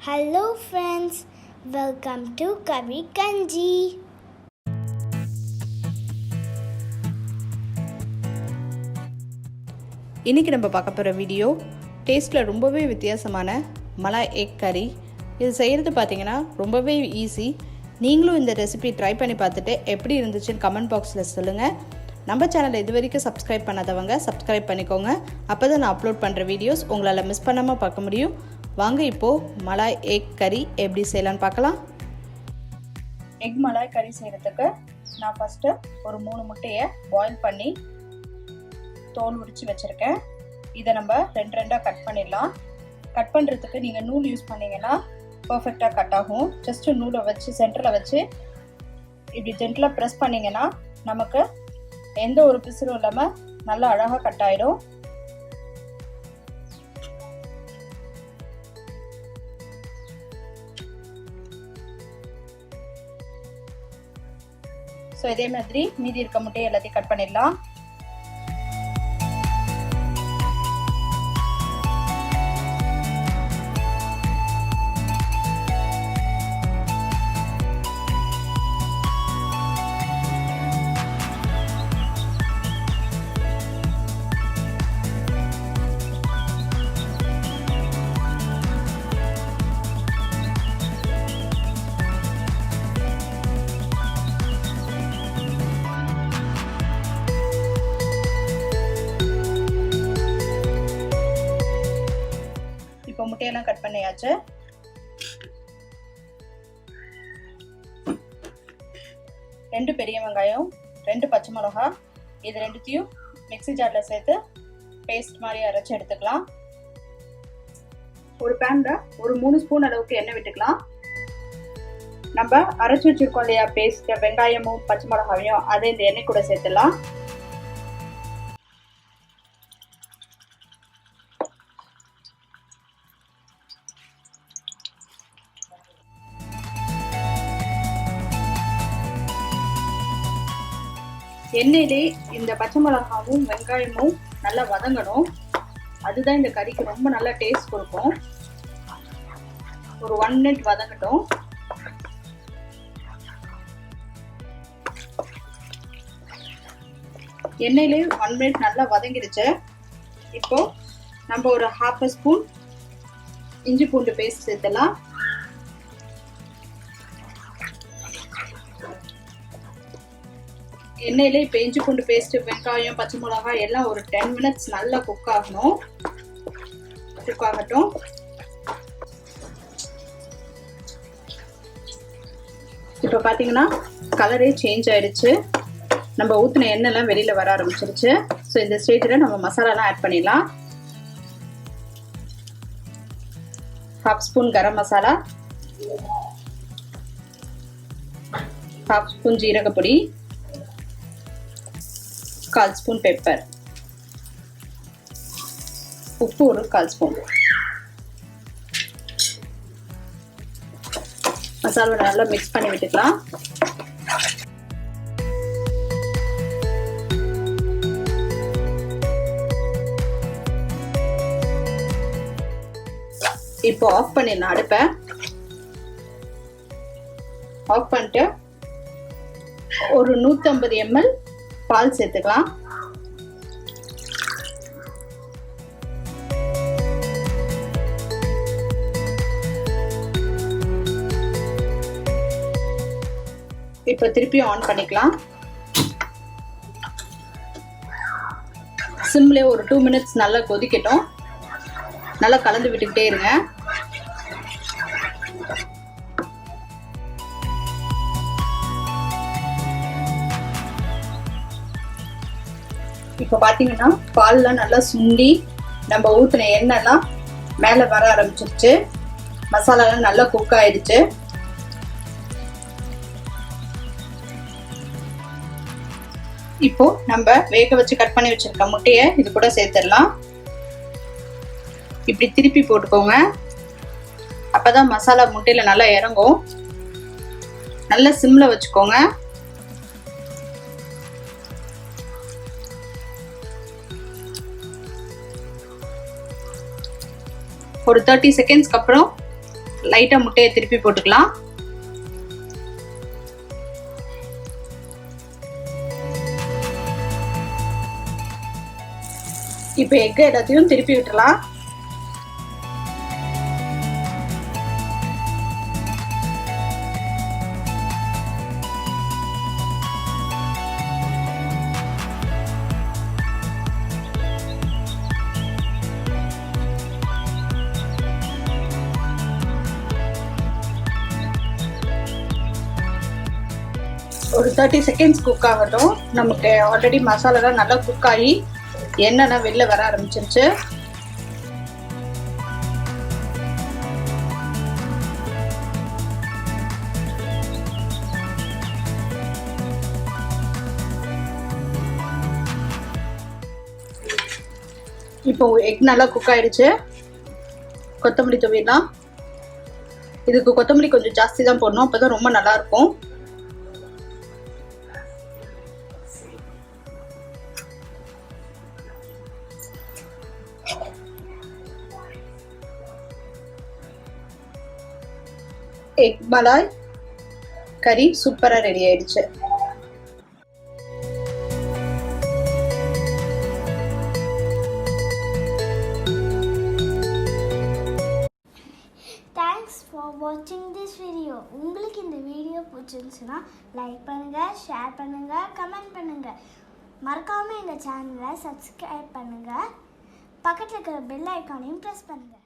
Hello friends, welcome to Karikanchi. இன்றைக்கி நம்ம பார்க்க போகிற வீடியோ டேஸ்ட்டில் ரொம்பவே வித்தியாசமான மலாய் எக் கறி. இது செய்கிறது பார்த்திங்கன்னா ரொம்பவே ஈஸி. நீங்களும் இந்த ரெசிபி ட்ரை பண்ணி பார்த்துட்டு எப்படி இருந்துச்சுன்னு கமெண்ட் பாக்ஸில் சொல்லுங்கள். நம்ம சேனலை இது வரைக்கும் சப்ஸ்கிரைப் பண்ணாதவங்க சப்ஸ்கிரைப் பண்ணிக்கோங்க. அப்போ தான் நான் அப்லோட் பண்ணுற வீடியோஸ் உங்களால் மிஸ் பண்ணாமல் பார்க்க முடியும். வாங்க இப்போது மலாய் எக் கறி எப்படி செய்யலான்னு பார்க்கலாம். எக் மலாய் கறி செய்கிறதுக்கு நான் ஃபஸ்ட்டு ஒரு 3 முட்டையை பாயில் பண்ணி தோல் உரித்து வச்சுருக்கேன். இதை நம்ம ரெண்டாக கட் பண்ணிடலாம். கட் பண்ணுறதுக்கு நீங்கள் நூல் யூஸ் பண்ணிங்கன்னா பர்ஃபெக்டாக கட் ஆகும். ஜஸ்ட்டு நூலை வச்சு சென்டரில் வச்சு இப்படி ஜென்டலாக ப்ரெஸ் பண்ணிங்கன்னா நமக்கு எந்த ஒரு பிசுறும் இல்லாமல் நல்லா அழகாக கட் ஆகிடும். ஸோ இதே மாதிரி மீதி இருக்க முட்டையை எல்லாத்தையும் கட் பண்ணிடலாம். இப்போ முட்டையெல்லாம் கட் பண்ணியாச்சு. ரெண்டு பெரிய வெங்காயம், 2 பச்சை மிளகா, இது ரெண்டுத்தையும் மிக்ஸி ஜாரில் சேர்த்து பேஸ்ட் மாதிரி அரைச்சி எடுத்துக்கலாம். ஒரு பேனில் ஒரு 3 ஸ்பூன் அளவுக்கு எண்ணெய் விட்டுக்கலாம். நம்ம அரைச்சி வச்சிருக்கோம் இல்லையா பேஸ்ட், வெங்காயமும் பச்சை மிளகாவையும் அதை இந்த எண்ணெய் கூட சேர்த்துலாம். எண்ணெயிலே இந்த பச்சை மிளகாவும் வெங்காயமும் நல்லா வதங்கணும். அதுதான் இந்த கறிக்கு ரொம்ப நல்லா டேஸ்ட் கொடுக்கும். ஒரு 1 மினிட் வதங்கட்டும். எண்ணெயிலே 1 மினிட் நல்லா வதங்கிடுச்சு. இப்போ நம்ம ஒரு 1/2 ஸ்பூன் இஞ்சி பூண்டு பேஸ்ட் சேர்த்துலாம். எண்ணெயில இப்போ இஞ்சி பூண்டு பேஸ்ட், வெங்காயம், பச்சை மிளகாய் எல்லாம் ஒரு 10 மினிட்ஸ் நல்லா குக் ஆகட்டும். இப்போ பார்த்தீங்கன்னா கலரே சேஞ்ச் ஆயிடுச்சு. நம்ம ஊற்றின எண்ணெய்லாம் வெளியில் வர ஆரம்பிச்சிருச்சு. ஸோ இந்த ஸ்டேஜில் நம்ம மசாலாலாம் ஆட் பண்ணிடலாம். 1/2 spoon garam masala, 1/2 spoon ஜீரகப்பொடி, 1/4 spoon pepper, உப்பு ஒரு 1/4 ஸ்பூன். மசாலா நல்லா மிக்ஸ் பண்ணி விட்டுக்கலாம். இப்போ ஆஃப் பண்ணிடலாம் அடுப்பை. ஆஃப் பண்ணிட்டு ஒரு 150 ml பால் சேர்த்துக்கலாம். இப்போ திருப்பி ஆன் பண்ணிக்கலாம். சிம்ல ஒரு 2 மினிட்ஸ் நல்லா கொதிக்கட்டும். நல்லா கலந்து விட்டுக்கிட்டே இருங்க. இப்போ பார்த்தீங்கன்னா பால்லாம் நல்லா சுண்டி நம்ம ஊற்றின எண்ணெய்லாம் மேலே வர ஆரம்பிச்சிருச்சு. மசாலாலாம் நல்லா குக் ஆயிடுச்சு. இப்போ நம்ம வேக வச்சு கட் பண்ணி வச்சிருக்க முட்டையை இது கூட சேர்த்துடலாம். இப்படி திருப்பி போட்டுக்கோங்க. அப்பதான் மசாலா முட்டையில நல்லா இறங்கும். நல்லா சிம்ல வச்சுக்கோங்க. ஒரு 30 செகண்ட்ஸ்க்கு அப்புறம் லைட்டாக முட்டையை திருப்பி போட்டுக்கலாம். இப்போ எக் எல்லாத்தையும் திருப்பி விட்டுலாம். ஒரு 30 செகண்ட்ஸ் குக் ஆகட்டும். நமக்கு ஆல்ரெடி மசாலாலாம் நல்லா குக் ஆகி எண்ணெய்லாம் வெளில வர ஆரம்பிச்சிருச்சு. இப்போ எக் நல்லா குக் ஆயிடுச்சு. கொத்தமல்லி தூவிடலாம். இதுக்கு கொத்தமல்லி கொஞ்சம் ஜாஸ்தி தான் போடணும், அப்பதான் ரொம்ப நல்லா இருக்கும். எக் மலாய் கறி சூப்பரா ரெடி ஆயிடுச்சு. தேங்க்ஸ் ஃபார் வாட்சிங் திஸ் வீடியோ. உங்களுக்கு இந்த வீடியோ பிடிச்சிருந்துச்சுன்னா லைக் பண்ணுங்கள், ஷேர் பண்ணுங்கள், கமெண்ட் பண்ணுங்கள். மறக்காமல் எங்கள் சேனலை சப்ஸ்கிரைப் பண்ணுங்கள். பக்கத்தில் இருக்கிற பெல் ஐக்கானையும் ப்ரெஸ் பண்ணுங்கள்.